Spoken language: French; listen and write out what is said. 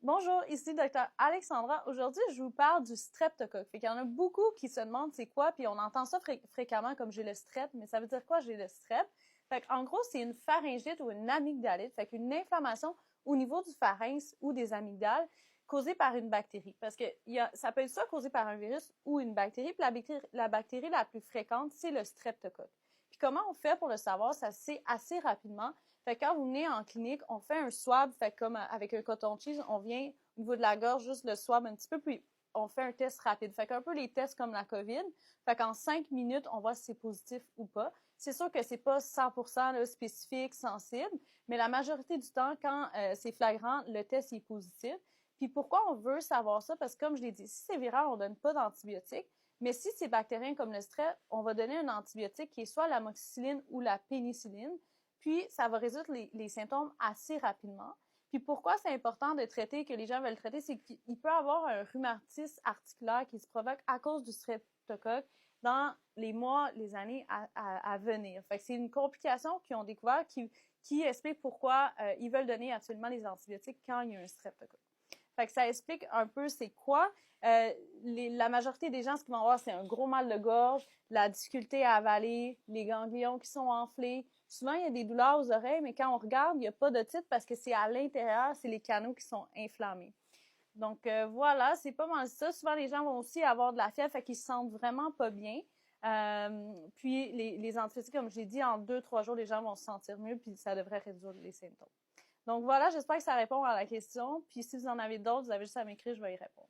Bonjour, ici Dr. Alexandra. Aujourd'hui, je vous parle du streptocoque. Fait qu'il y en a beaucoup qui se demandent c'est quoi, puis on entend ça fréquemment comme j'ai le strep, mais ça veut dire quoi j'ai le strep? Fait qu'en gros, c'est une pharyngite ou une amygdalite, fait qu'une inflammation au niveau du pharynx ou des amygdales causée par une bactérie. Parce que ça peut être soit causé par un virus ou une bactérie, puis la bactérie la plus fréquente, c'est le streptocoque. Puis comment on fait pour le savoir? Ça se sait assez rapidement. Fait que quand vous venez en clinique, on fait un swab, fait comme avec un coton-tige, on vient au niveau de la gorge, juste le swab un petit peu, puis on fait un test rapide. Fait qu'un peu les tests comme la COVID. Fait qu'en 5 minutes, on voit si c'est positif ou pas. C'est sûr que c'est pas 100% là, spécifique, sensible, mais la majorité du temps, quand c'est flagrant, le test est positif. Puis pourquoi on veut savoir ça? Parce que comme je l'ai dit, si c'est viral, on donne pas d'antibiotiques. Mais si c'est bactérien comme le strep, on va donner un antibiotique qui est soit l'amoxicilline ou la pénicilline. Puis, ça va résoudre les symptômes assez rapidement. Puis, pourquoi c'est important de traiter, que les gens veulent traiter, c'est qu'il peut avoir un rhumatisme articulaire qui se provoque à cause du streptocoque dans les mois, les années à venir. Fait que c'est une complication qu'ils ont découvert qui explique pourquoi ils veulent donner absolument les antibiotiques quand il y a un streptocoque. Fait que ça explique un peu c'est quoi. La majorité des gens, ce qu'ils vont avoir, c'est un gros mal de gorge, la difficulté à avaler, les ganglions qui sont enflés. Souvent, il y a des douleurs aux oreilles, mais quand on regarde, il n'y a pas d'otite parce que c'est à l'intérieur, c'est les canaux qui sont inflammés. Donc voilà, c'est pas mal ça. Souvent, les gens vont aussi avoir de la fièvre, fait qu'ils se sentent vraiment pas bien. Puis les antibiotiques, comme j'ai dit, en 2-3 jours, les gens vont se sentir mieux, puis ça devrait résoudre les symptômes. Donc voilà, j'espère que ça répond à la question. Puis si vous en avez d'autres, vous avez juste à m'écrire, je vais y répondre.